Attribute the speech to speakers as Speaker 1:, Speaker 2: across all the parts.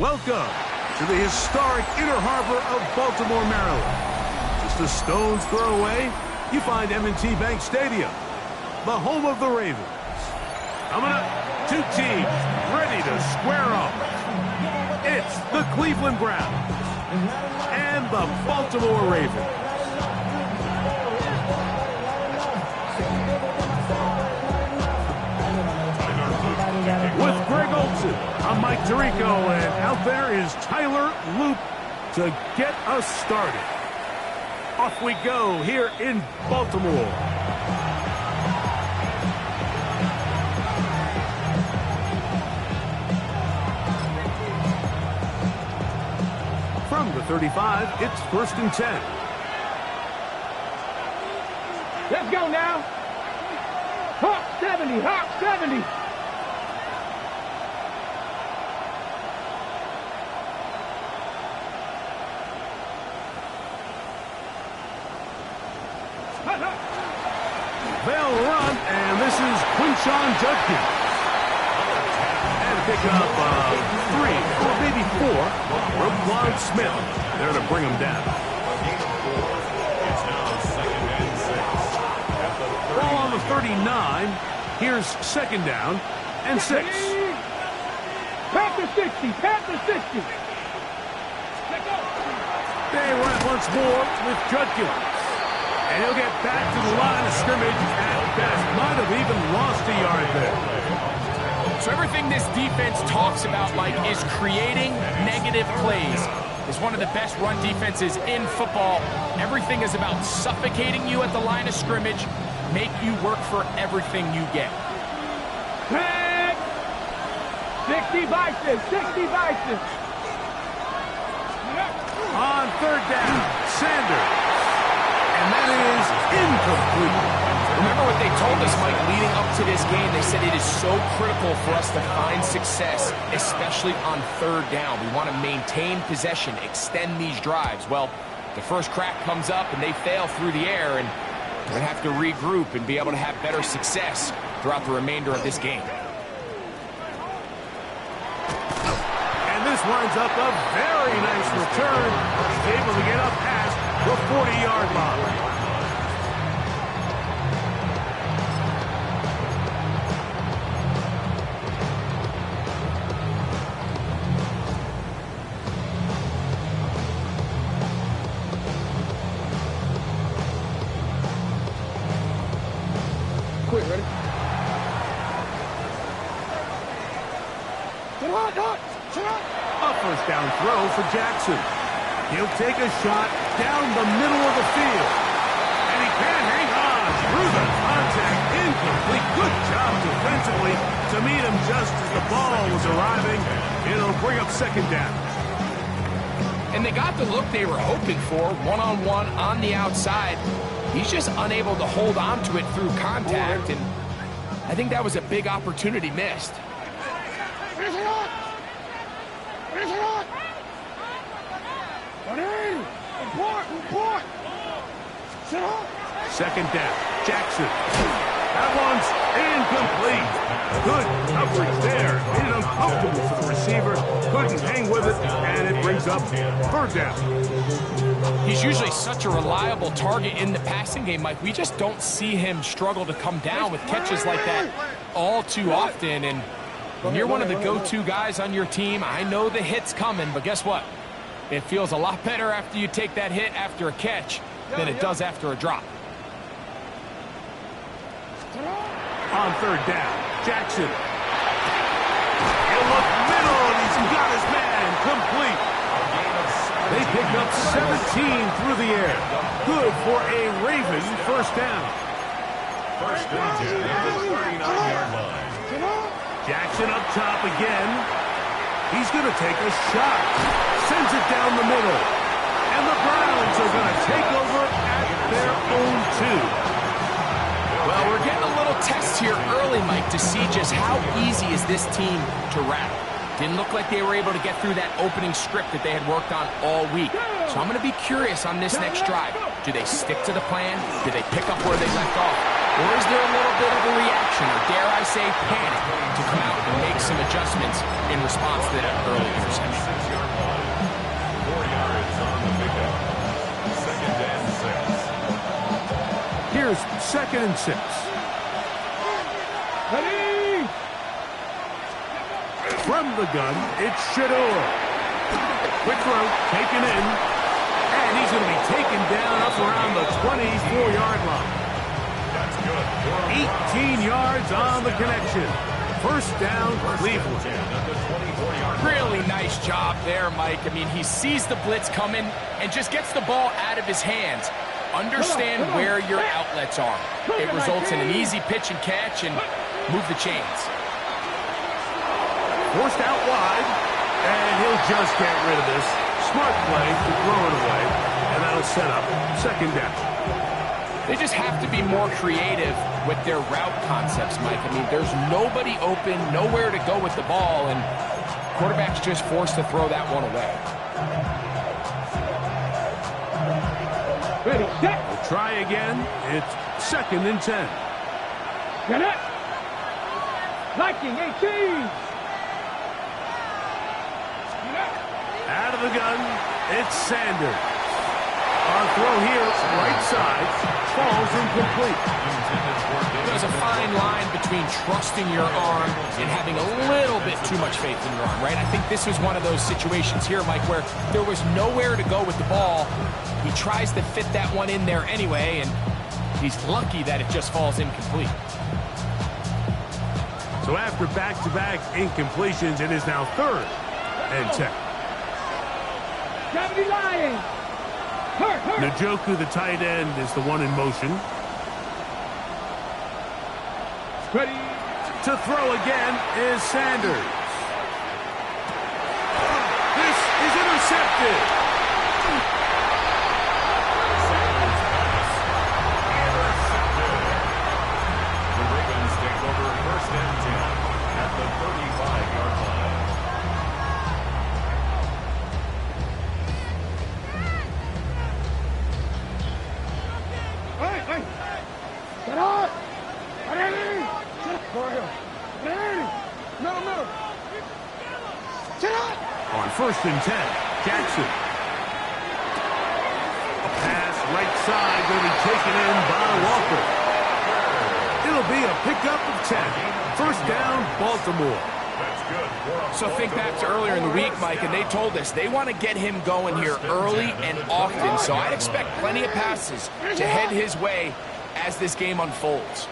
Speaker 1: Welcome to the historic Inner Harbor of Baltimore, Maryland. Just a stone's throw away, you find M&T Bank Stadium, the home of the Ravens. Coming up, two teams ready to square off. It's the Cleveland Browns and the Baltimore Ravens. With Greg Olsen, I'm Mike Tirico, and out there is Tyler Loop to get us started. Off we go here in Baltimore. From the 35, it's 1st and 10.
Speaker 2: Let's go now. Hawk 70, Hawk 70.
Speaker 1: They'll run, and this is Quinshon Judkins. And a pick up 3, or maybe 4. Roquan Smith there to bring him down. Ball on the 39. Here's 2nd down and 6.
Speaker 2: Panther 60, Panther 60.
Speaker 1: They run it once more with Judkins. And he'll get back to the line of scrimmage at best. Might have even lost a yard there.
Speaker 3: So everything this defense talks about, Mike, is creating negative plays. It's one of the best run defenses in football. Everything is about suffocating you at the line of scrimmage, make you work for everything you get.
Speaker 2: 60 Bison, 60 Bison.
Speaker 1: On 3rd down, Sanders. And that is incomplete.
Speaker 3: Remember what they told us, Mike, leading up to this game. They said it is so critical for us to find success, especially on 3rd down. We want to maintain possession, extend these drives. Well, the first crack comes up and they fail through the air, and we're going to have to regroup and be able to have better success throughout the remainder of this game.
Speaker 1: And this winds up a very nice return. He's able to get up past the 40-yard line.
Speaker 2: Quick, ready?
Speaker 1: A 1st down throw for Jackson. He'll take a shot down the middle of the field. And he can't hang on through the contact. Incomplete. Good job defensively to meet him just as the ball was arriving. It'll bring up 2nd down.
Speaker 3: And they got the look they were hoping for, one-on-one on the outside. He's just unable to hold on to it through contact, and I think that was a big opportunity missed.
Speaker 2: Report.
Speaker 1: 2nd down. Jackson. That one's incomplete. Good coverage there. Made it uncomfortable for the receiver. Couldn't hang with it, and it brings up 3rd down.
Speaker 3: He's usually such a reliable target in the passing game, Mike. We just don't see him struggle to come down with catches like that all too often. And when you're one of the go-to guys on your team, I know the hit's coming, but guess what? It feels a lot better after you take that hit after a catch than it does after a drop.
Speaker 1: On 3rd down, Jackson. He'll look middle, and he's got his man complete. They pick up 17 through the air. Good for a Raven 1st down.
Speaker 4: 1st and 10 at the 39-yard line.
Speaker 1: Jackson up top again. He's going to take a shot. Sends it down the middle. And the Browns are going to take over at their own 2.
Speaker 3: Well, we're getting a little test here early, Mike, to see just how easy is this team to rattle. Didn't look like they were able to get through that opening script that they had worked on all week. So I'm going to be curious on this next drive. Do they stick to the plan? Do they pick up where they left off? Or is there a little bit of a reaction, or dare I say panic, to come out and make some adjustments in response to that early interception?
Speaker 4: 6-yard line. 4 yards on the pickup. 2nd and 6.
Speaker 1: Here's 2nd and 6.
Speaker 2: Ready?
Speaker 1: From the gun, it's Shedeur. Quick throw, taken in. And he's going to be taken down up around the 24-yard line.
Speaker 4: That's good.
Speaker 1: 18 yards on the connection. First down, Cleveland.
Speaker 4: At the 24-yard line.
Speaker 3: Really nice job there, Mike. I mean, he sees the blitz coming and just gets the ball out of his hands. Understand
Speaker 2: come on.
Speaker 3: where your outlets are. It results in an easy pitch and catch and move the chains.
Speaker 1: Forced out wide, and he'll just get rid of this. Smart play to throw it away, and that'll set up 2nd down.
Speaker 3: They just have to be more creative with their route concepts, Mike. I mean, there's nobody open, nowhere to go with the ball, and quarterback's just forced to throw that one away.
Speaker 2: Ready, set.
Speaker 1: We'll try again. It's 2nd and 10.
Speaker 2: Get it. Viking 18.
Speaker 1: Out of the gun, it's Sanders. Our throw here, right side, falls incomplete.
Speaker 3: There's a fine line between trusting your arm and having a little bit too much faith in your arm, right? I think this was one of those situations here, Mike, where there was nowhere to go with the ball. He tries to fit that one in there anyway, and he's lucky that it just falls incomplete.
Speaker 1: So after back-to-back incompletions, it is now 3rd and 10.
Speaker 2: 70 Lions. Hurt.
Speaker 1: Njoku, the tight end, is the one in motion.
Speaker 2: Ready.
Speaker 1: To throw again is Sanders. This is intercepted.
Speaker 4: Sanders pass. Intercepted. The Ravens take over 1st and 10 at the 35-yard line.
Speaker 2: Hey. Get out. Ready. Ready. Middle. Sit up.
Speaker 1: On 1st and 10, Jackson. A pass right side going to be taken in by Walker. It'll be a pickup of 10. 1st down, Baltimore.
Speaker 4: That's good.
Speaker 3: So think back to earlier in the week, Mike, and they told us they want to get him going here early and often. So I'd expect plenty of passes to head his way as this game unfolds.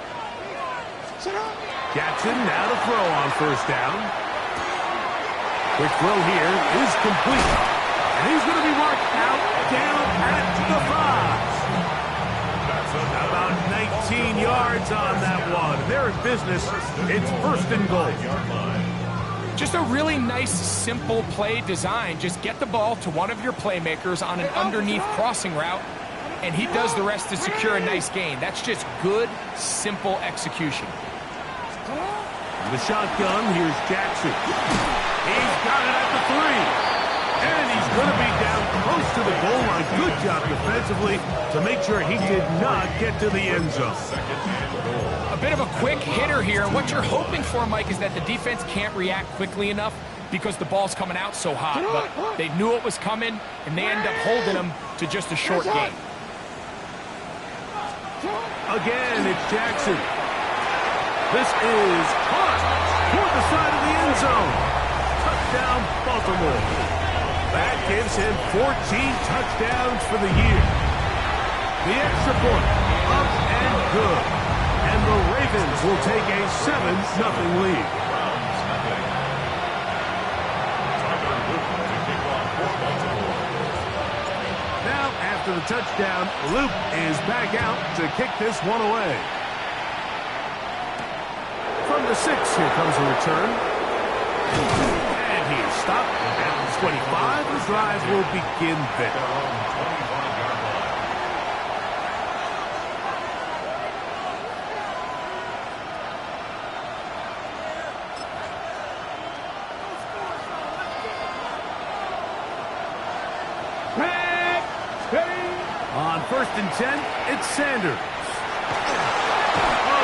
Speaker 1: Jackson now to throw on 1st down. Quick throw here is complete. And he's going to be marked out down at the 5.
Speaker 4: That's
Speaker 1: About 19 yards on that one. They're in business. It's 1st and goal.
Speaker 4: yard line.
Speaker 3: Just a really nice, simple play design. Just get the ball to one of your playmakers on an underneath crossing route, and he does the rest to secure a nice gain. That's just good, simple execution.
Speaker 1: The shotgun, here's Jackson. He's got it at the 3. And he's going to be down close to the goal line. Good job defensively to make sure he did not get to the end zone.
Speaker 4: 2nd and goal.
Speaker 3: A bit of a quick hitter here. And what you're hoping for, Mike, is that the defense can't react quickly enough because the ball's coming out so hot. But they knew it was coming, and they end up holding him to just a short gain.
Speaker 1: Again, it's Jackson. This is caught toward the side of the end zone. Touchdown, Baltimore. That gives him 14 touchdowns for the year. The extra point, up and good. And the Ravens will take a 7-0 lead.
Speaker 4: Browns, nothing. Tyler Luke to kick off for Baltimore.
Speaker 1: Now, after the touchdown, Luke is back out to kick this one away. From the 6, here comes a return. And he is stopped at the 25. The drive will begin there.
Speaker 4: Their own 25-yard line.
Speaker 2: Ready.
Speaker 1: On 1st and 10, it's Sanders.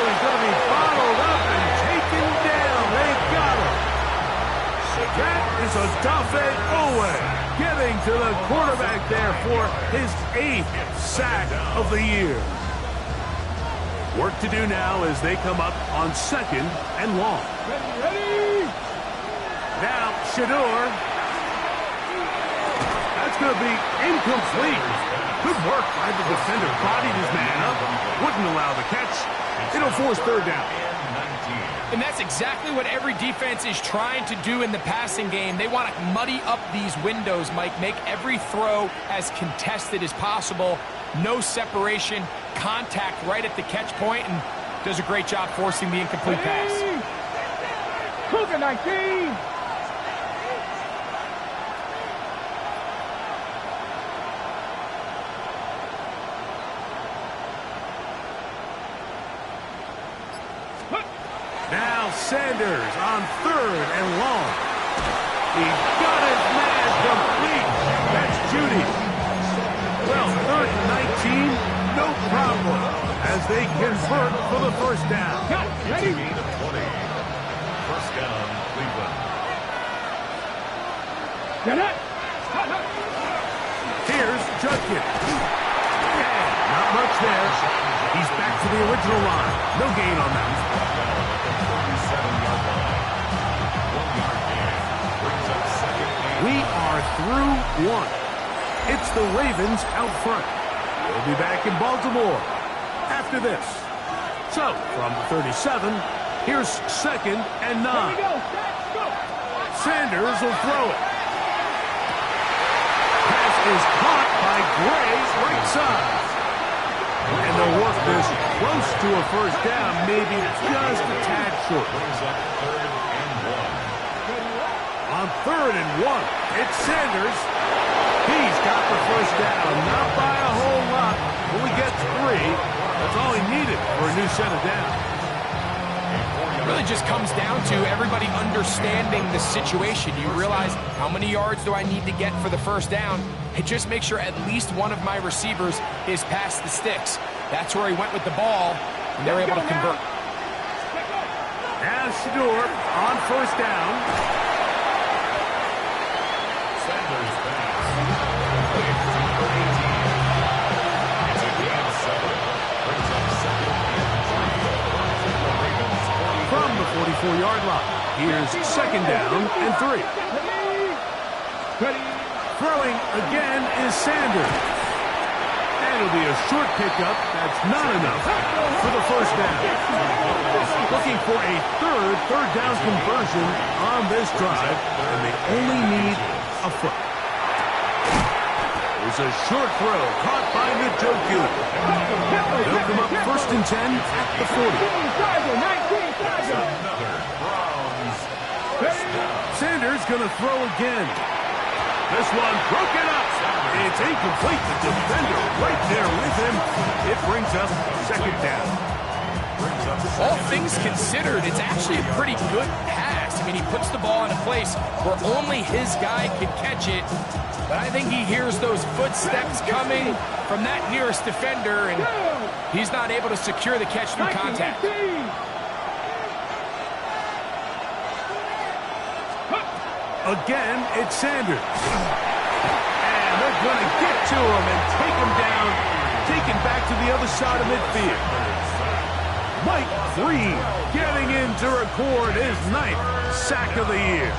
Speaker 1: he's going to be bottled up and taken down. They got him. That is Odafe Owe getting to the quarterback there for his 8th sack of the year. Work to do now as they come up on 2nd and long.
Speaker 2: Ready.
Speaker 1: Now, Shedeur. That's going to be incomplete. Good work by the defender. Bodied his man up. Wouldn't allow the catch. It'll force 3rd down.
Speaker 3: And that's exactly what every defense is trying to do in the passing game. They want to muddy up these windows, Mike. Make every throw as contested as possible. No separation, contact right at the catch point, and does a great job forcing the incomplete pass.
Speaker 2: Cougar 19.
Speaker 1: Now Sanders on 3rd and long. He got his man complete. That's Judy. Well, 3rd and 19, no problem as they convert for the 1st down.
Speaker 2: Ready.
Speaker 4: 20. 1st down, Cleveland.
Speaker 2: Get it.
Speaker 1: Here's Judkins. Yeah, not much there. He's back to the original line. No gain on that.
Speaker 4: 37-yard line. 1-yard gain. Brings up 2nd and
Speaker 1: We are through 1. It's the Ravens out front. We'll be back in Baltimore after this. So, from the 37, here's 2nd and 9. Sanders will throw it. Pass is caught by Gray, right side. And they'll work this close to a 1st down, maybe just a tad short.
Speaker 4: brings up 3rd and 1.
Speaker 1: On 3rd and 1, it's Sanders. He's got the 1st down, not by a whole lot. Only gets 3. That's all he needed for a new set of downs.
Speaker 3: It really just comes down to everybody understanding the situation. You realize, how many yards do I need to get for the 1st down? And just make sure at least one of my receivers is past the sticks. That's where he went with the ball, and they're able to convert.
Speaker 1: Now Shedeur on 1st down.
Speaker 4: Sanders pass. 15 for 18. It's a gain of 7. Brings up 2nd and 3. Ravens 40.
Speaker 1: From the 44-yard line, here's 2nd down and 3.
Speaker 2: Ready.
Speaker 1: Throwing again is Sanders. And it'll be a short pickup. That's not enough for the 1st down. Looking for a 3rd down conversion on this drive, and they only need a foot. There's a short throw caught by Njoku. They'll come up 1st and 10 at the 40.
Speaker 4: Another Browns 1st down.
Speaker 1: Sanders going to throw again. This one broken up. It's incomplete. The defender right there with him. It brings up 2nd down.
Speaker 4: Brings up
Speaker 3: All
Speaker 4: 2nd.
Speaker 3: things considered, it's actually a pretty good pass. I mean, he puts the ball in a place where only his guy can catch it. But I think he hears those footsteps coming from that nearest defender, and he's not able to secure the catch through contact.
Speaker 1: Again, it's Sanders. And they're going to get to him and take him down, take him back to the other side of midfield. Mike Freed getting in to record his 9th sack of the year.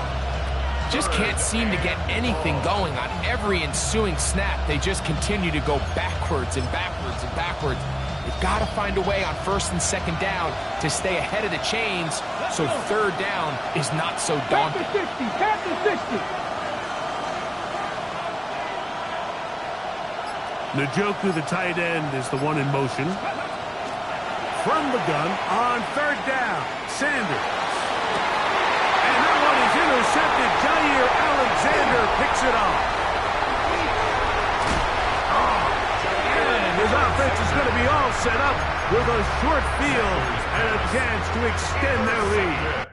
Speaker 3: Just can't seem to get anything going on every ensuing snap. They just continue to go backwards and backwards and backwards. They've got to find a way on 1st and 2nd down to stay ahead of the chains, so 3rd down is not so daunting.
Speaker 2: Back to 60.
Speaker 1: Njoku, the tight end, is the one in motion. From the gun on 3rd down, Sanders. And that one is intercepted. Jair Alexander picks it off. And his offense is going to be all set up with a short field and a chance to extend their lead.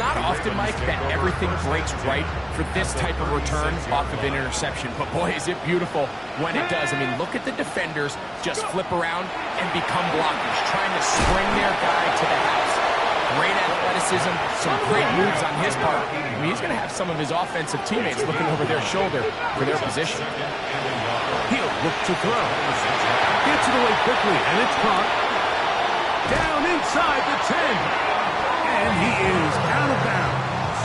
Speaker 3: not often, Mike, that everything breaks right for this type of return off of an interception. But boy, is it beautiful when it does. I mean, look at the defenders just flip around and become blockers, trying to spring their guy to the house. Great athleticism, some great moves on his part. I mean, he's going to have some of his offensive teammates looking over their shoulder for their position.
Speaker 1: He'll look to throw. Gets it away quickly, and it's caught. Down inside the 10. And he is out of bounds.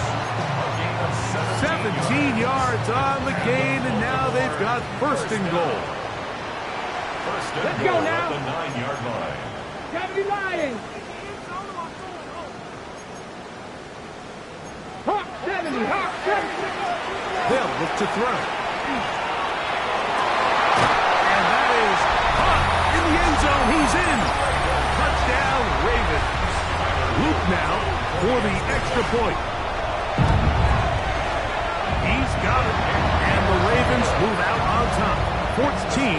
Speaker 1: 17 yards on the gain, and now they've got first and goal.
Speaker 2: Let's go now.
Speaker 4: The 9-yard line.
Speaker 2: Gotta be lying. Hawk 70, Hawk 70.
Speaker 1: They'll look to throw. And that is caught in the end zone. He's in. Touchdown, Ravens. Luke now for the extra point. He's got it. And the Ravens move out on top. 14-0.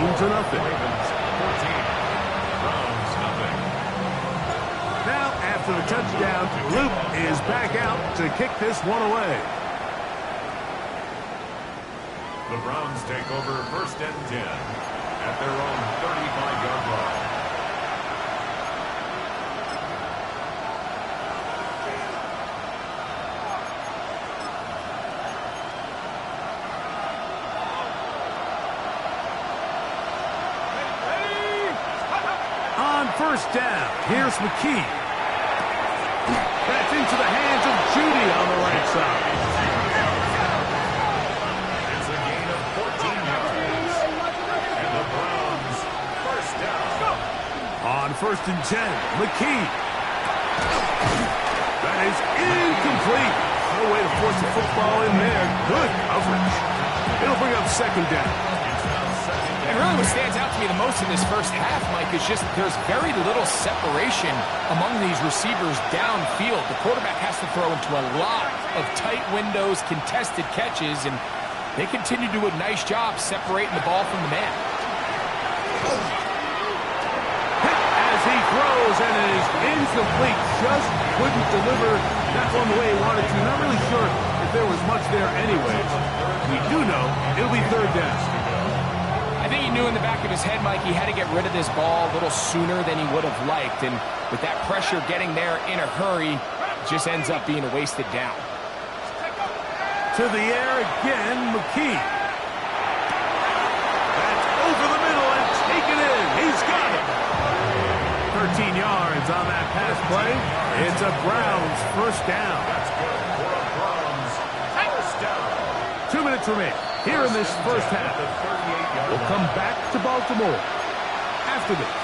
Speaker 4: Ravens 14. Browns nothing.
Speaker 1: Now, after the touchdown, Luke is back out to kick this one away.
Speaker 4: The Browns take over first and 10 at their own 35-yard line.
Speaker 1: On first down, here's McKee. That's into the hands of Judy on the right side.
Speaker 4: It's a gain of 14 yards. And the Browns first down.
Speaker 1: On first and 10, McKee. That is incomplete. No way to force the football in there. Good coverage. It'll bring up second down.
Speaker 3: And really what stands out to me the most in this first half, Mike, is just there's very little separation among these receivers downfield. The quarterback has to throw into a lot of tight windows, contested catches, and they continue to do a nice job separating the ball from the man.
Speaker 1: Hit as he throws, and it is incomplete. Just couldn't deliver that one the way he wanted to. Not really sure if there was much there anyways. We do know it'll be third down.
Speaker 3: I think he knew in the back of his head, Mike, he had to get rid of this ball a little sooner than he would have liked. And with that pressure getting there in a hurry, it just ends up being a wasted down.
Speaker 1: To the air again, McKee. That's over the middle and taken in. He's got it. 13 yards on that pass play. It's a Browns first down.
Speaker 4: That's good for a Browns first down.
Speaker 1: 2 minutes remain here in this first half.
Speaker 4: The 38-yard
Speaker 1: We'll come back to Baltimore after this.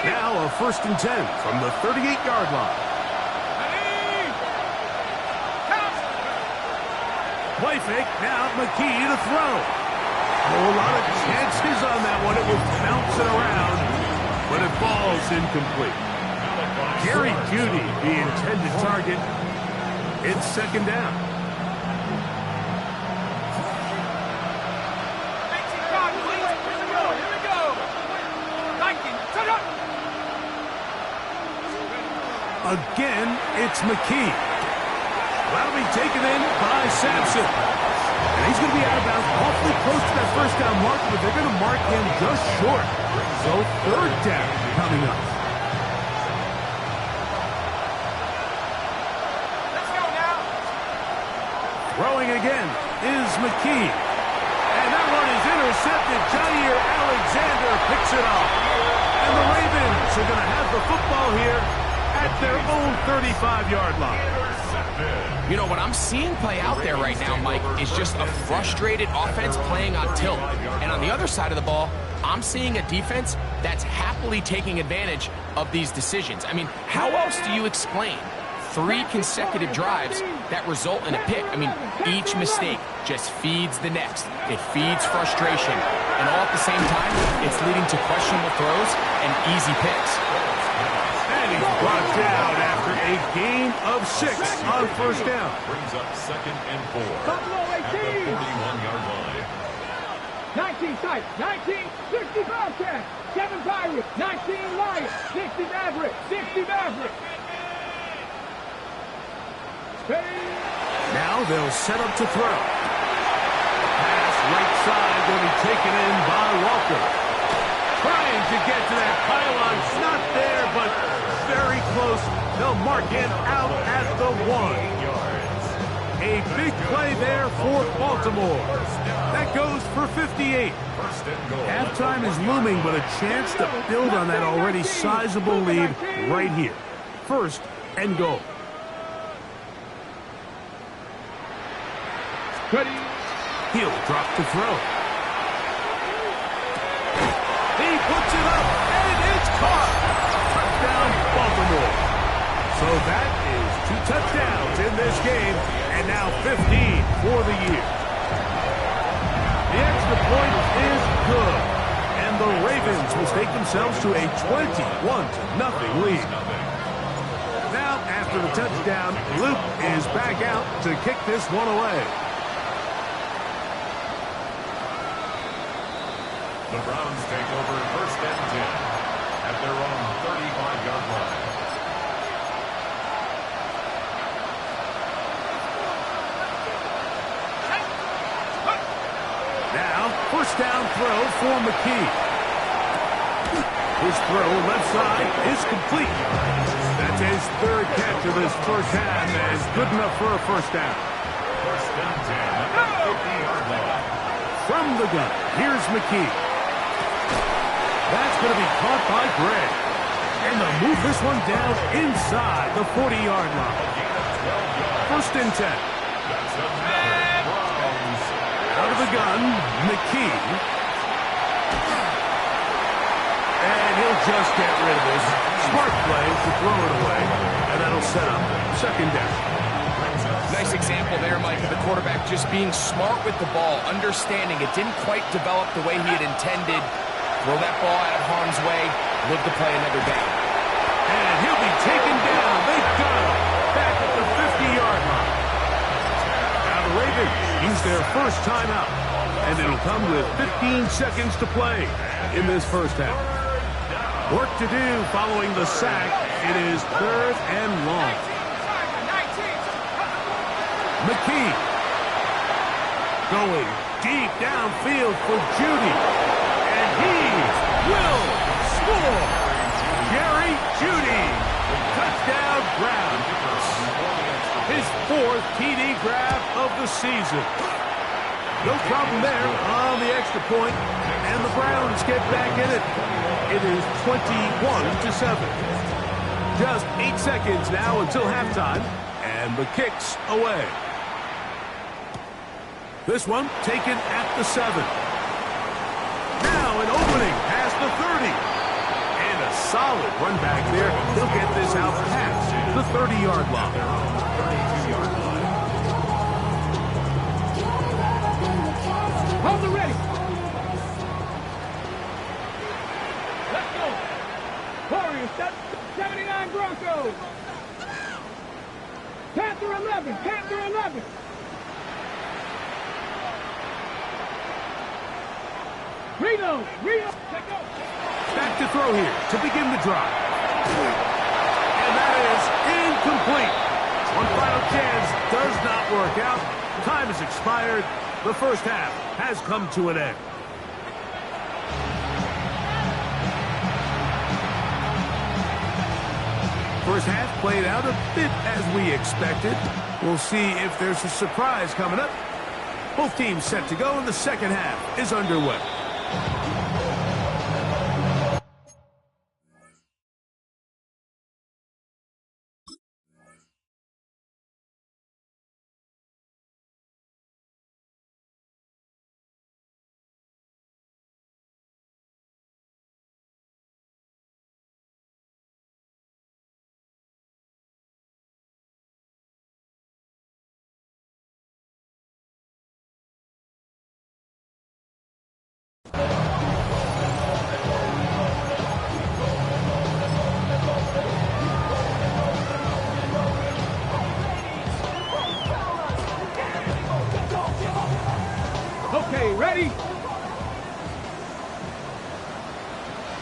Speaker 1: Now a first and 10 from the 38-yard line. Play fake, now McKee to throw. Oh, a lot of chances on that one. It was bouncing around, but it falls incomplete. Gary Judy, the intended target. It's second down. Again, it's McKee. That'll be taken in by Sampson. And he's going to be out of bounds awfully close to that first down mark, but they're going to mark him just short. So third down coming up. Throwing again is McKee. And that one is intercepted. Jair Alexander picks it off. And the Ravens are going to have the football here at their own 35-yard line.
Speaker 3: You know, what I'm seeing play out there right now, Mike, is just a frustrated offense playing on tilt. And on the other side of the ball, I'm seeing a defense that's happily taking advantage of these decisions. I mean, how else do you explain 3 consecutive drives that result in a pick? I mean, each mistake just feeds the next. It feeds frustration. And all at the same time, it's leading to questionable throws and easy picks.
Speaker 1: And he's brought down after a gain of 6 on first down.
Speaker 4: Brings up second and 4 at the 41-yard line.
Speaker 2: 19 Sight, 19, 60 Bobcats, 7 Pirates, 19 Lions, 60 Mavericks, 60 Mavericks.
Speaker 1: Now they'll set up to throw. Pass right side going to be taken in by Walker. Trying to get to that pylon. It's not there, but very close. They'll mark him out at the 1. A big play there for Baltimore. That goes for 58. Halftime is looming, but a chance to build on that already sizable lead right here. First and goal. He'll drop to throw. He puts it up, and it's caught. Touchdown, Baltimore. So that is 2 touchdowns in this game, and now 15 for the year. The extra point is good, and the Ravens will take themselves to a 21-0 lead. Now, after the touchdown, Luke is back out to kick this one away.
Speaker 4: The Browns take over first and 10 at their own 35-yard line.
Speaker 1: Now, first down throw for McKee. His throw left side is complete. That's his 3rd catch of this first half, and good enough for a first down.
Speaker 4: First and 10 at the 50-yard line.
Speaker 1: From the gun, here's McKee. That's going to be caught by Gray. And they'll move this one down inside the 40-yard line. First and 10. Out of the gun, McKee. And he'll just get rid of this. Smart play to throw it away. And that'll set up second down.
Speaker 3: Nice example there, Mike, of the quarterback just being smart with the ball, understanding it didn't quite develop the way he had intended. Throw that ball out of harm's way, live to play another down.
Speaker 1: And he'll be taken down. They've got him back at the 50-yard line. Now the Ravens use their first timeout, and it'll come with 15 seconds to play in this first half. Work to do following the sack. It is 3rd and long. McKee going deep downfield for Judy. And he will score. Jerry Judy. Touchdown grab. His 4th TD grab of the season. No problem there on the extra point, and the Browns get back in it. It is 21-7. Just 8 seconds now until halftime, and the kick's away. This one taken at the 7. Now an opening past the 30. And a solid run back there. He'll get this out past the 30-yard line.
Speaker 4: 32-yard line.
Speaker 2: Hold the ready. Let's go. Warriors, 79 Broncos. Panther 11, Panther 11. Reno, check go.
Speaker 1: Back to throw here to begin the drive. And that is incomplete. One final chance does not work out. Time has expired. The first half has come to an end. First half played out a bit as we expected. We'll see if there's a surprise coming up. Both teams set to go, and the second half is underway.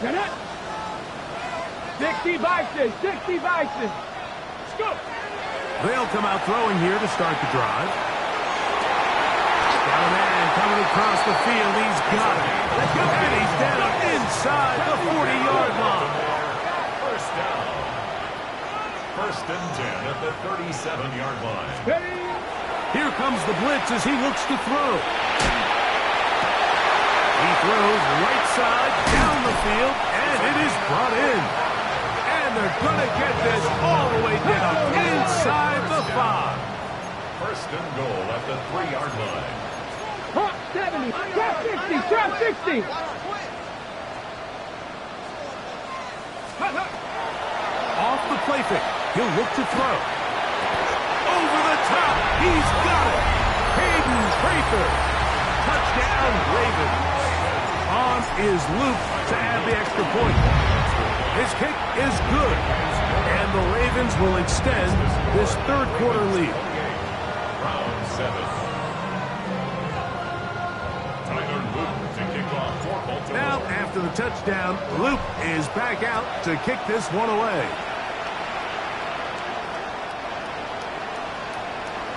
Speaker 2: Get it. 60 Bison, 60 Bison. Scoop.
Speaker 1: They'll come out throwing here to start the drive. Got a man coming across the field. He's got it. And he's down inside the 40-yard line.
Speaker 4: First down. First and 10 at the 37-yard line.
Speaker 2: Ready.
Speaker 1: Here comes the blitz as he looks to throw. He throws right side down the field, and it is brought in. And they're going to get this all the way down inside the 5.
Speaker 4: First and goal at the 3-yard line.
Speaker 2: Hawk 70, trap 60, trap 60.
Speaker 1: Off the play fake. He'll look to throw. Over the top. He's got it. Hayden Prather. Touchdown, Ravens. On is Luke to add the extra point. His kick is good. And the Ravens will extend this third quarter lead.
Speaker 4: Round 7. Tyler Luke to kick off for Baltimore.
Speaker 1: Now, after the touchdown, Luke is back out to kick this one away.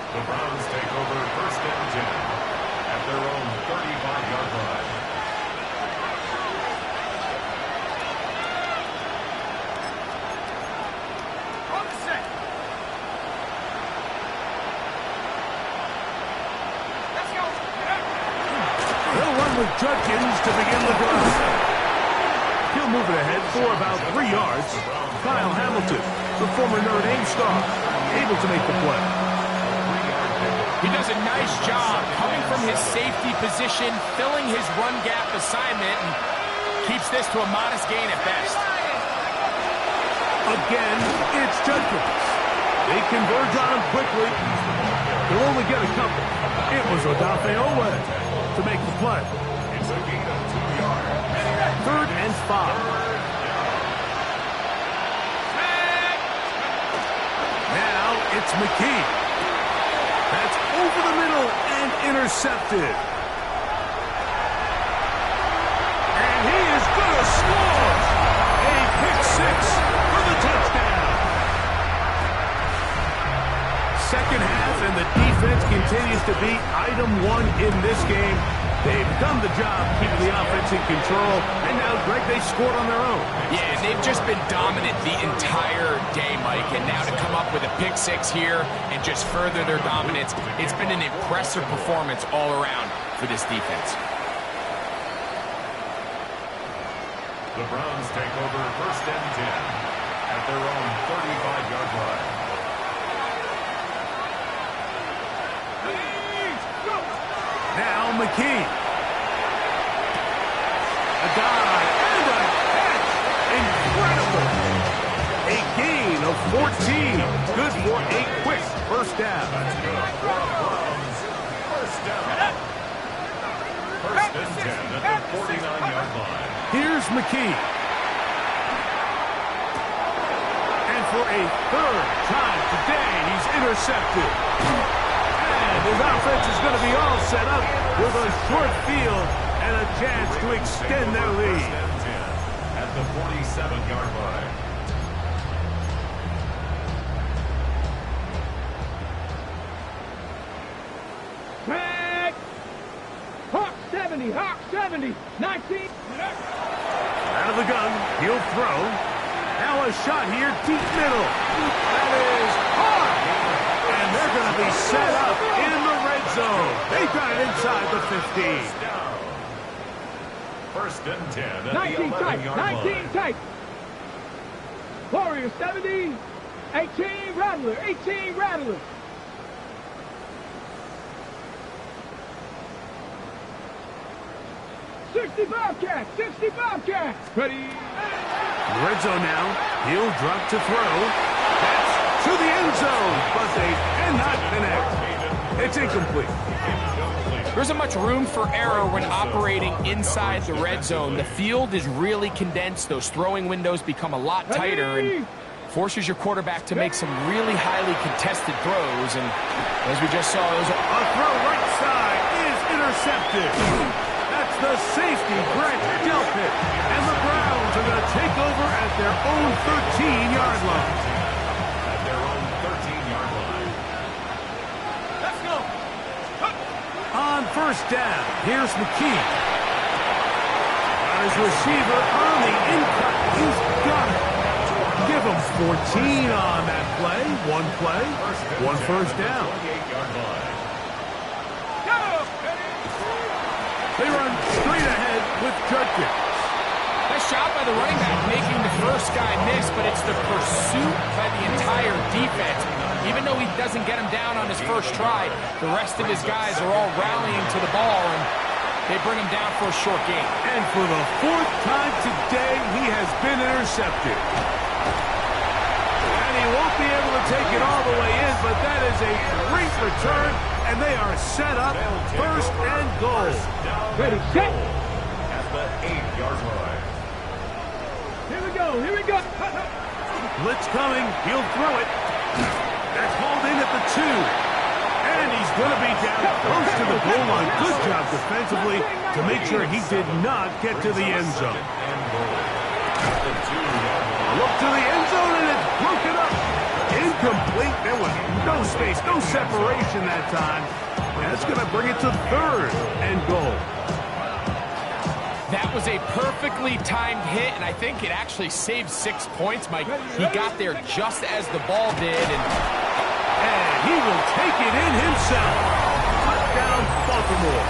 Speaker 4: The Browns take over first and 10 at their own 35-yard line.
Speaker 2: On the set. Let's go.
Speaker 1: They'll run with Judkins to begin the drive. He'll move it ahead for about 3 yards. Kyle Hamilton, the former Notre Dame star, able to make the play.
Speaker 3: He does a nice job coming from his safety position, filling his run gap assignment, and keeps this to a modest gain at best.
Speaker 1: Again, it's Judkins. They converge on him quickly. They'll only get a couple. It was Odafe Owe to make the play.
Speaker 4: It's a gain of 2 yards.
Speaker 1: 3rd and 5. Now it's McKee. That's over the middle and intercepted. And he is going to score. A pick 6 for the touchdown. Second half, and the defense continues to be item 1 in this game. They've done the job keeping the offense in control, and now, Greg, they scored on their own.
Speaker 3: Yeah, they've just been dominant the entire day, Mike, and now to come up with a pick 6 here and just further their dominance, it's been an impressive performance all around for this defense.
Speaker 4: The Browns take over first and 10 at their own 35-yard line.
Speaker 1: Now McKee. A dive and a catch. Incredible. A gain of 14. Good for a quick first down.
Speaker 4: That's good for the Browns. First down. First and 10 at the 49-yard line.
Speaker 1: Here's McKee. And for a 3rd time today, he's intercepted. And his offense is going to be all set up with a short field and a chance to extend their lead.
Speaker 4: First and 10 at the 47-yard line.
Speaker 2: Tag. Hawk 70, Hawk 70, 19.
Speaker 1: Out of the gun, he'll throw. Now a shot here, deep middle. That is hard. And they're going to be set up in the red zone. They got it inside the 15.
Speaker 4: Down. First and 10 at
Speaker 2: 19
Speaker 4: the
Speaker 2: tight,
Speaker 4: 11-yard
Speaker 2: 19
Speaker 4: line.
Speaker 2: tight. Warrior 70, 18 Rattler, 18 Rattler. Sixty Bobcats, 60 Bobcats. Ready.
Speaker 1: Red zone now. He'll drop to throw. That's to the end zone, but they cannot connect. It's incomplete.
Speaker 3: There isn't much room for error when operating inside the red zone. The field is really condensed. Those throwing windows become a lot tighter and forces your quarterback to make some really highly contested throws. And as we just saw, those are
Speaker 1: A throw right side is intercepted. That's the safety, Grant Delpit. And the Browns are take over at their own 13-yard line.
Speaker 4: At their own 13-yard line.
Speaker 2: Let's go.
Speaker 1: On first down, here's McKee. Got his receiver on the in-cut. He's got it. Give him 14 on that play. One first down.
Speaker 4: 28-yard line.
Speaker 1: They run straight ahead with Judkins.
Speaker 3: Nice job by the running back making the first guy miss, but it's the pursuit by the entire defense. Even though he doesn't get him down on his first try, the rest of his guys are all rallying to the ball, and they bring him down for a short gain.
Speaker 1: And for the fourth time today, he has been intercepted. And he won't be able to take it all the way in, but that is a great return, and they are set up first and goal.
Speaker 2: Ready, set.
Speaker 4: At the 8-yard line.
Speaker 2: Here we go. Here we go.
Speaker 1: Blitz coming. He'll throw it. That's hauled in at the 2. And he's going to be down close to the goal line. Good job defensively to make sure he did not get to the end zone.
Speaker 4: And goal. At the 2-yard line.
Speaker 1: Look to the end zone, and it's broken up. Incomplete. There was no space, no separation that time. That's going to bring it to third and goal.
Speaker 3: That was a perfectly timed hit, and I think it actually saved 6 points, Mike. He got there just as the ball did, and
Speaker 1: he will take it in himself. Touchdown, Baltimore.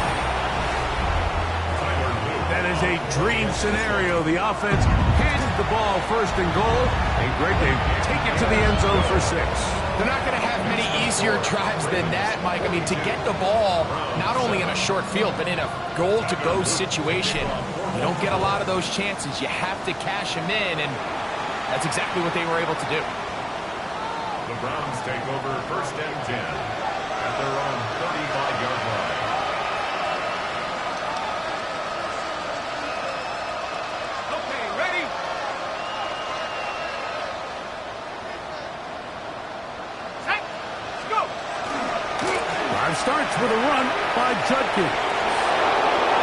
Speaker 1: That is a dream scenario. The offense handed the ball first and goal. And Greg, they take it to the end zone for 6.
Speaker 3: they're not going to have many easier drives than that, Mike. I mean, to get the ball, not only in a short field, but in a goal-to-go situation, you don't get a lot of those chances. You have to cash them in, and that's exactly what they were able to do.
Speaker 4: The Browns take over first and 10 at their own 35-yard line.
Speaker 2: Okay, ready? Set. Let's go.
Speaker 1: Drive starts with a run by Judkins.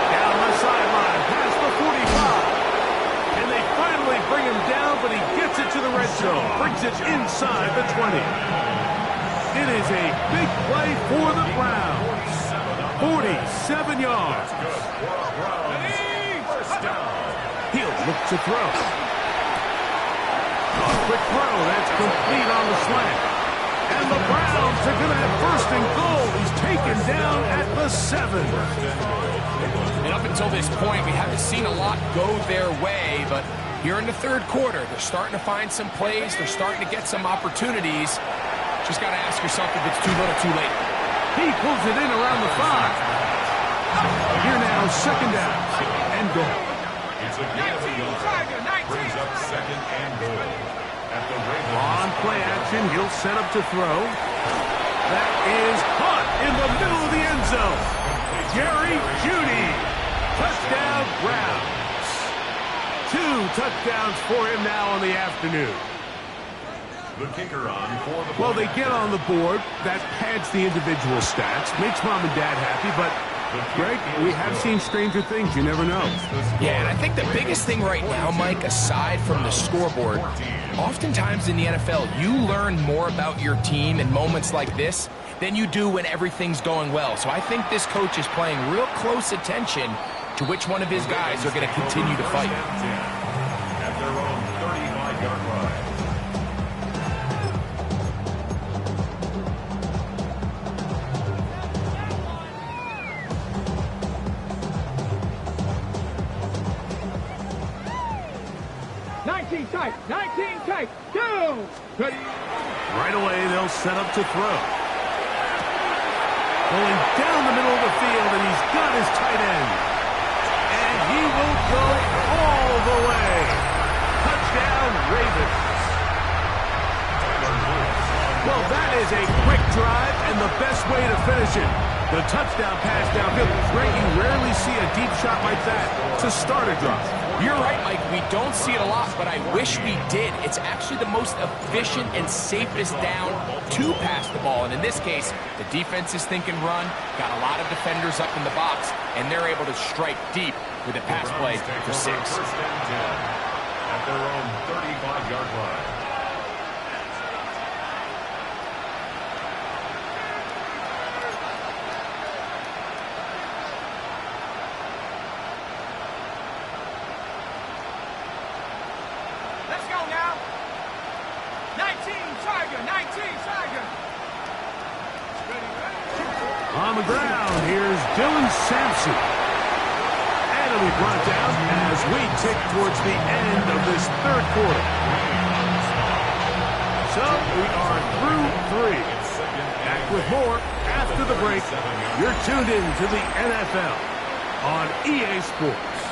Speaker 1: Down the sideline, past the 45. And they finally bring him down, but he gets it to the red zone. Brings it inside the 20. It is a big play for the Browns. 47 yards.
Speaker 4: First down.
Speaker 1: He'll look to throw. A quick throw. That's complete on the slant. And the Browns are going to have first and goal. He's taken down at the 7.
Speaker 3: And up until this point, we haven't seen a lot go their way, but here in the third quarter, they're starting to find some plays. They're starting to get some opportunities. Just got to ask yourself if it's too little, too late.
Speaker 1: He pulls it in around the 5. Here now, second down and goal.
Speaker 4: It's a gain of a yard. Brings up second and goal. At the Ravens.
Speaker 1: On play action, he'll set up to throw. That is caught in the middle of the end zone. Jerry Jeudy. Touchdown, Browns. 2 touchdowns for him now on the afternoon.
Speaker 4: The kicker on for the
Speaker 1: Well, they get on the board. That pads the individual stats. Makes mom and dad happy, but Greg, we have seen stranger things. You never know.
Speaker 3: Yeah, and I think the biggest thing right now, Mike, aside from the scoreboard, oftentimes in the NFL, you learn more about your team in moments like this than you do when everything's going well. So I think this coach is paying real close attention to which one of his guys are going to continue to fight.
Speaker 4: At their own 35-yard line.
Speaker 2: Tight, 19 tight, down. Ready.
Speaker 1: Right away, they'll set up to throw. Going down the middle of the field, and he's got his tight end. And he will go all the way. Touchdown, Ravens. Well, that is a quick drive and the best way to finish it. The touchdown pass downfield. Greg, you rarely see a deep shot like that to start a drive.
Speaker 3: You're right, Mike. We don't see it a lot, but I wish we did. It's actually the most efficient and safest down to pass the ball. And in this case, the defense is thinking run, got a lot of defenders up in the box, and they're able to strike deep with a pass play for 6.
Speaker 4: First and 10 at their own 35-yard line.
Speaker 2: Let's go now. 19 Tiger, 19 Tiger.
Speaker 1: On the ground, here's Dylan Sampson. And it'll be brought down as we tick towards the end of this third quarter. So we are through 3. Back with more after the break. You're tuned in to the NFL on EA Sports.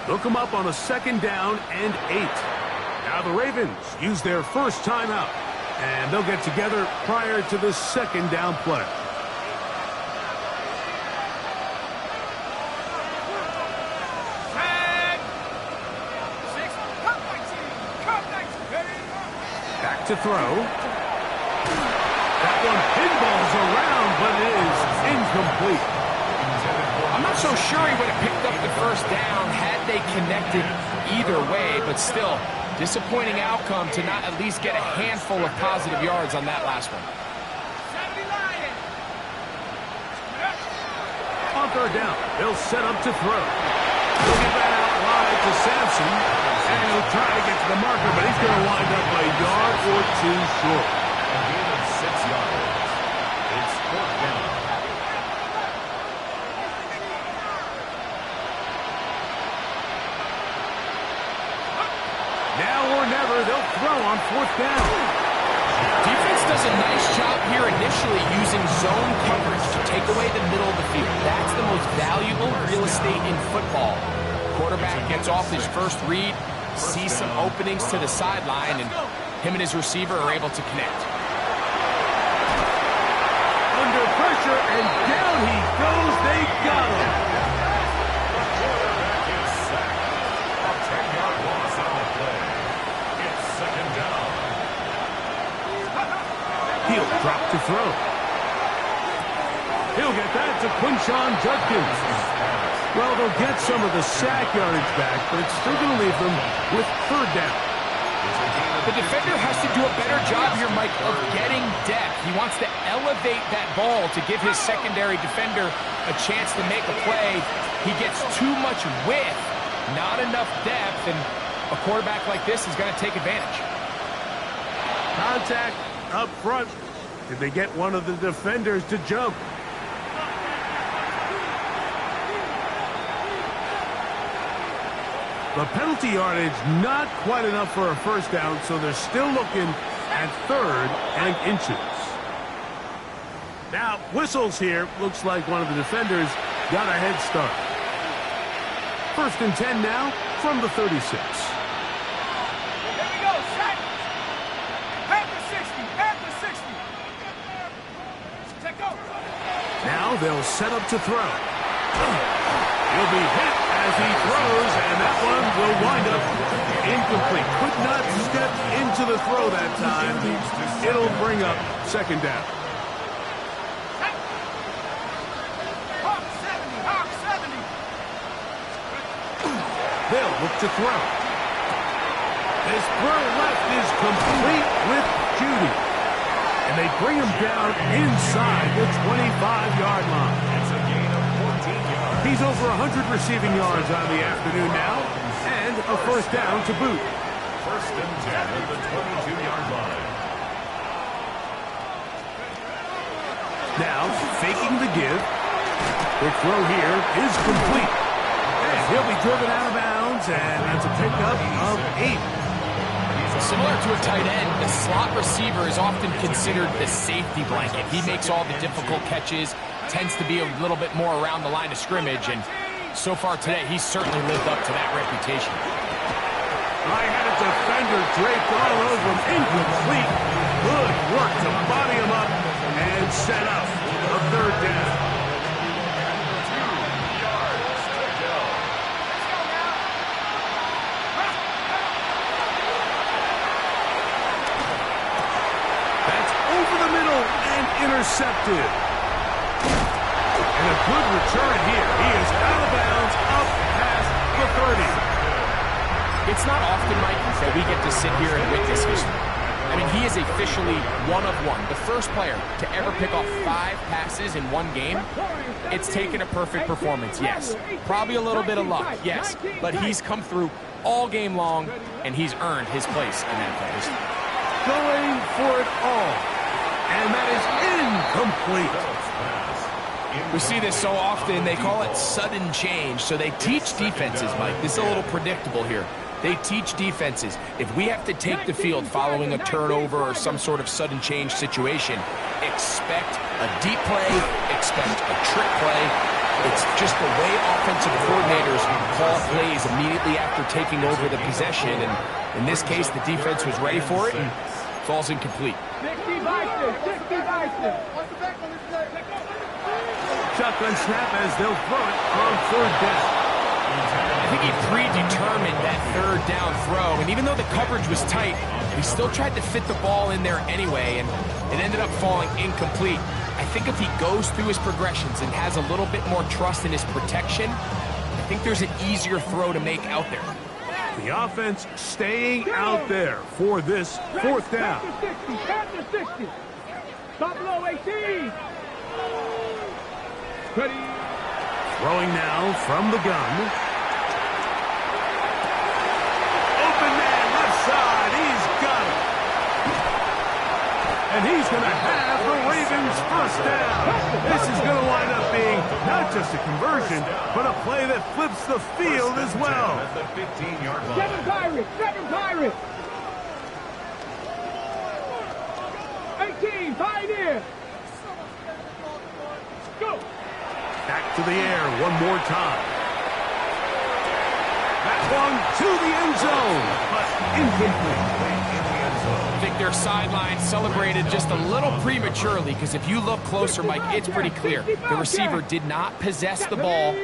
Speaker 1: They'll come up on a 2nd down and 8. Now the Ravens use their first timeout, and they'll get together prior to the 2nd down play. Back to throw. That one pinballs around, but it is incomplete.
Speaker 3: I'm not so sure he would have picked up the first down had they connected either way, but still, disappointing outcome to not at least get a handful of positive yards on that last one.
Speaker 1: On 3rd down, they'll set up to throw. He'll get that out wide to Sampson, and he'll try to get to the marker, but he's going to wind up a yard or 2 short.
Speaker 4: A gain of 6 yards. It's 4th down.
Speaker 1: Now or never, they'll throw on 4th down.
Speaker 3: Defense does a nice job here initially using zone coverage to take away the middle of the field. That's the most valuable real estate in football. Quarterback gets off his first read, sees some openings to the sideline, and him and his receiver are able to connect.
Speaker 1: Under pressure, and down he goes. They got him.
Speaker 4: The quarterback is sacked. A 10-yard loss on the play. It's 2nd down.
Speaker 1: He'll drop to throw. He'll get that to Quinshon Judkins. Well, they'll get some of the sack yardage back, but it's still going to leave them with 3rd down.
Speaker 3: The defender has to do a better job here, Mike, of getting depth. He wants to elevate that ball to give his secondary defender a chance to make a play. He gets too much width, not enough depth, and a quarterback like this is going to take advantage.
Speaker 1: Contact up front. Did they get one of the defenders to jump? The penalty yardage not quite enough for a 1st down, so they're still looking at 3rd and inches. Now, whistles here. Looks like one of the defenders got a head start. 1st and 10 now from the 36.
Speaker 2: Here we go, set. At the 60, at the 60. Take go.
Speaker 1: Now they'll set up to throw. He'll be hit as he throws, and that one will wind up incomplete. Could not step into the throw that time. It'll bring up 2nd down.
Speaker 2: Hawk 70, Hawk 70.
Speaker 1: They'll look to throw. This throw left is complete with Judy. And they bring him down inside the 25-yard line.
Speaker 4: It's a gain of 14 yards.
Speaker 1: He's over 100 receiving yards on the afternoon now, and a 1st down to boot.
Speaker 4: 1st and 10 at the 22-yard line.
Speaker 1: Now, faking the give. The throw here is complete. And he'll be driven out of bounds, and that's a pickup of 8.
Speaker 3: Similar to a tight end, the slot receiver is often considered the safety blanket. He makes all the difficult catches, tends to be a little bit more around the line of scrimmage, and so far today, he's certainly lived up to that reputation.
Speaker 1: I had a defender draped all over him, incomplete. Good work to body him up and set up a 3rd down.
Speaker 4: 2 yards to go.
Speaker 1: That's over the middle and intercepted. And a good return here. He is out of bounds up past the 30.
Speaker 3: It's not often, Mike, that we get to sit here and witness history. I mean, he is officially one of one. The first player to ever pick off 5 passes in one game. It's taken a perfect performance, yes. Probably a little bit of luck, yes. But he's come through all game long, and he's earned his place in NFL history.
Speaker 1: Going for it all. And that is incomplete.
Speaker 3: We see this so often, they call it sudden change. So they teach defenses, Mike. This is a little predictable here. They teach defenses, if we have to take the field following a turnover or some sort of sudden change situation, expect a deep play, expect a trick play. It's just the way offensive coordinators call plays immediately after taking over the possession. And in this case, the defense was ready for it and falls incomplete.
Speaker 2: 60 Bison, 60 Bison.
Speaker 1: Shotgun snap as they'll throw it on 3rd down.
Speaker 3: I think he predetermined that 3rd down throw, and even though the coverage was tight, he still tried to fit the ball in there anyway, and it ended up falling incomplete. I think if he goes through his progressions and has a little bit more trust in his protection, I think there's an easier throw to make out there.
Speaker 1: The offense staying out there for this 4th down.
Speaker 2: Pass to 60. Stop below 18. Ready.
Speaker 1: Throwing now from the gun. Open man, left side. He's got it. And he's going to have the Ravens 1st down. This is going to wind up being not just a conversion, but a play that flips the field as well.
Speaker 4: At the 15-yard line.
Speaker 2: 7 Pirates, 7 Pirates. 18, Pioneer. Go.
Speaker 1: Back to the air one more time. That one to the end zone, but incomplete.
Speaker 3: I think their sideline celebrated just a little prematurely, because if you look closer, Mike, it's pretty clear. The receiver did not possess the ball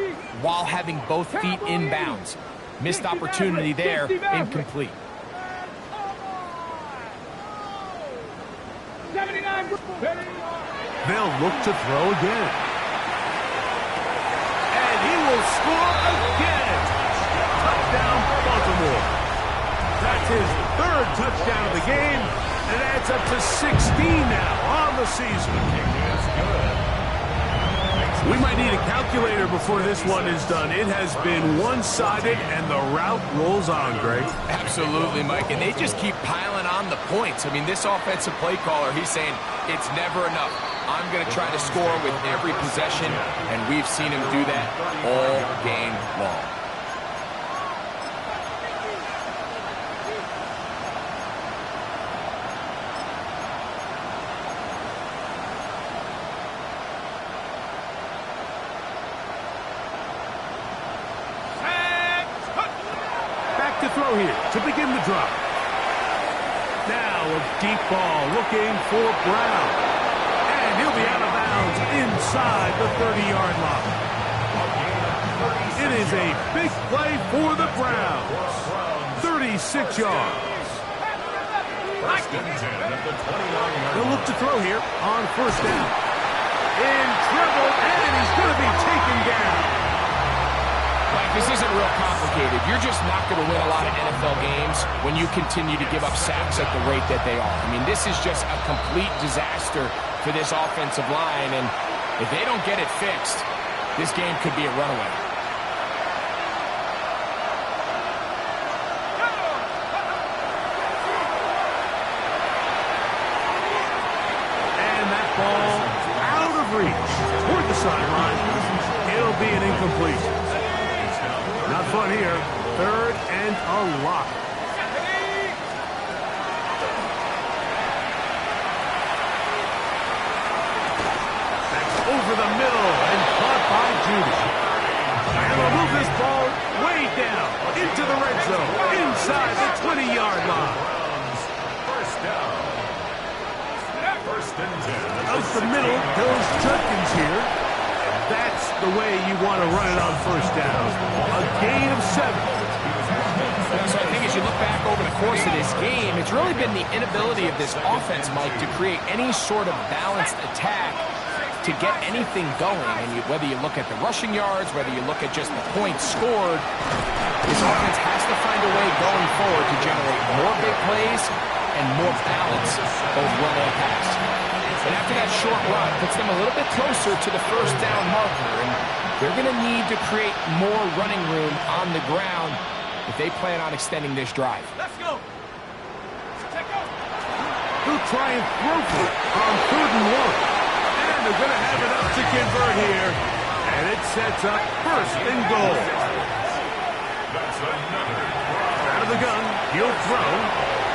Speaker 3: while having both feet in bounds. Missed opportunity there, incomplete.
Speaker 2: 79.
Speaker 1: They'll look to throw again. And he will score again. Touchdown, Baltimore. That's his 3rd touchdown of the game, and it adds up to 16 now on the season. We might need a calculator before this one is done. It has been one-sided, and the route rolls on, Greg.
Speaker 3: Absolutely, Mike, and they just keep piling on the points. I mean, this offensive play caller, he's saying it's never enough. I'm going to try to score with every possession, and we've seen him do that all game long.
Speaker 1: To throw here to begin the drive. Now a deep ball looking for Brown. And he'll be out of bounds inside the 30-yard line. It is a big play for the Browns. 36 yards. They'll look to throw here on 1st down. In trouble, and he's going to be taken down.
Speaker 3: This isn't real complicated. You're just not going to win a lot of NFL games when you continue to give up sacks at the rate that they are. I mean, this is just a complete disaster for this offensive line, and if they don't get it fixed, this game could be a runaway.
Speaker 1: And that ball out of reach toward the sideline. It'll be an incomplete. Not fun here. 3rd and a lot. That's over the middle and caught by Judy. And they'll move this ball way down into the red zone, inside the 20-yard line.
Speaker 4: 1st down. 1st and 10.
Speaker 1: Out the middle goes Judkins here. That's the way you want to run it on 1st down. A gain of 7.
Speaker 3: So I think as you look back over the course of this game, it's really been the inability of this offense, Mike, to create any sort of balanced attack to get anything going, and whether you look at the rushing yards, whether you look at just the points scored, this offense has to find a way going forward to generate more big plays and more balance, both run and pass. And after that short run, puts them a little bit closer to the first down marker, and they're going to need to create more running room on the ground if they plan on extending this drive.
Speaker 2: Let's go.
Speaker 1: He'll try and throw for it on 3rd and 1. And they're going to have it up to convert here. And it sets up 1st and goal.
Speaker 4: That's another.
Speaker 1: Out of the gun, he'll throw.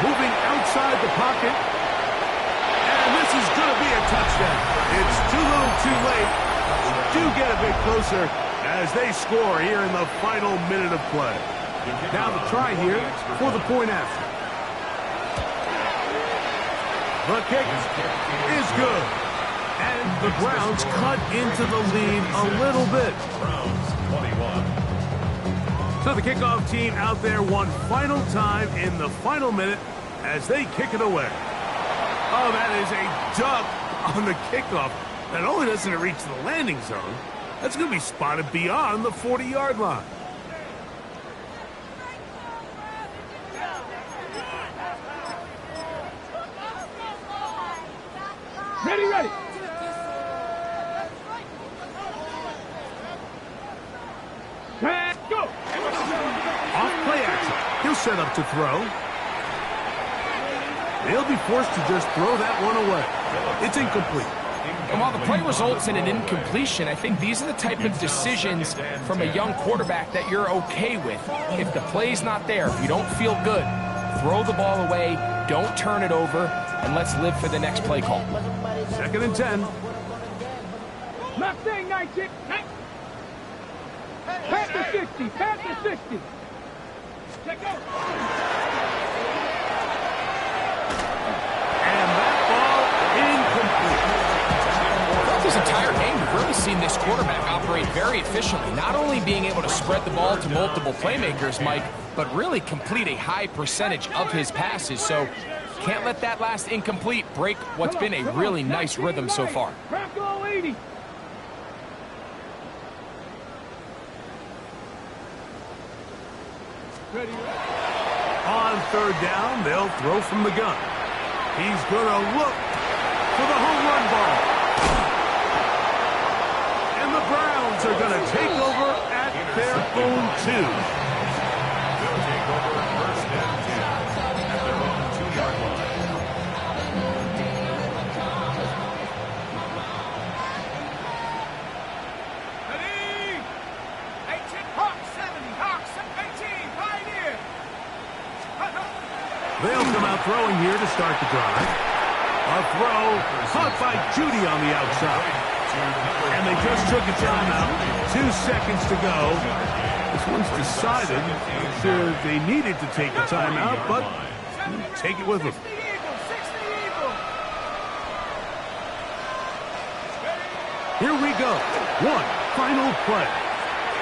Speaker 1: Moving outside the pocket. And this is going to be a touchdown. It's too little too late. Do get a bit closer as they score here in the final minute of play. Now the try here for the point after. The kick is good. And the Browns cut into the lead a little bit.
Speaker 4: Browns 21.
Speaker 1: So the kickoff team out there one final time in the final minute as they kick it away. Oh, that is a duck on the kickoff. Not only doesn't it reach the landing zone, that's going to be spotted beyond the 40-yard line.
Speaker 2: Ready, ready. And go.
Speaker 1: Off play action. He'll set up to throw. They'll be forced to just throw that one away. It's incomplete.
Speaker 3: And while the play results in an incompletion, I think these are the type of decisions from a young quarterback that you're okay with. If the play's not there, if you don't feel good, throw the ball away, don't turn it over, and let's live for the next play call.
Speaker 1: 2nd and 10.
Speaker 2: Left thing, 19. Pass to 60. Pass to 60. Check out.
Speaker 1: And that ball incomplete.
Speaker 3: Throughout this entire game, we've really seen this quarterback operate very efficiently, not only being able to spread the ball to multiple playmakers, Mike, but really complete a high percentage of his passes. So can't let that last incomplete break what's been a really nice rhythm so far.
Speaker 2: Bronco 80. Ready.
Speaker 1: On 3rd down, they'll throw from the gun. He's going to look for the home run ball. And the Browns are going to take over at their own 2.
Speaker 4: They'll take over 1st and 10 at their own 2-yard line.
Speaker 2: Ready. 18. Hawk 70. Hawk 18. Pioneer.
Speaker 1: They'll come out throwing here to start the drive. A throw caught by Judy on the outside. And they just took a timeout. 2 seconds to go. This one's decided. Sure, they needed to take a timeout, but take it with them.
Speaker 2: 60 Eagle.
Speaker 1: Here we go. One final play.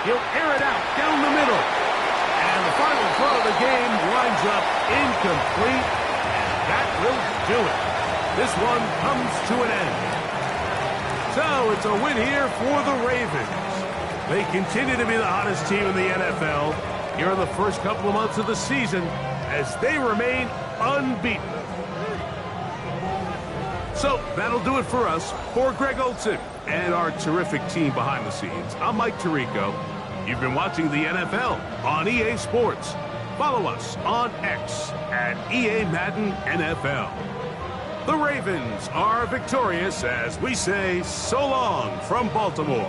Speaker 1: He'll air it out down the middle. And the final throw of the game winds up incomplete. And that will do it. This one comes to an end. So it's a win here for the Ravens. They continue to be the hottest team in the NFL here in the first couple of months of the season as they remain unbeaten. So that'll do it for us. For Greg Olsen and our terrific team behind the scenes, I'm Mike Tirico. You've been watching the NFL on EA Sports. Follow us on X at EA Madden NFL. The Ravens are victorious as we say so long from Baltimore.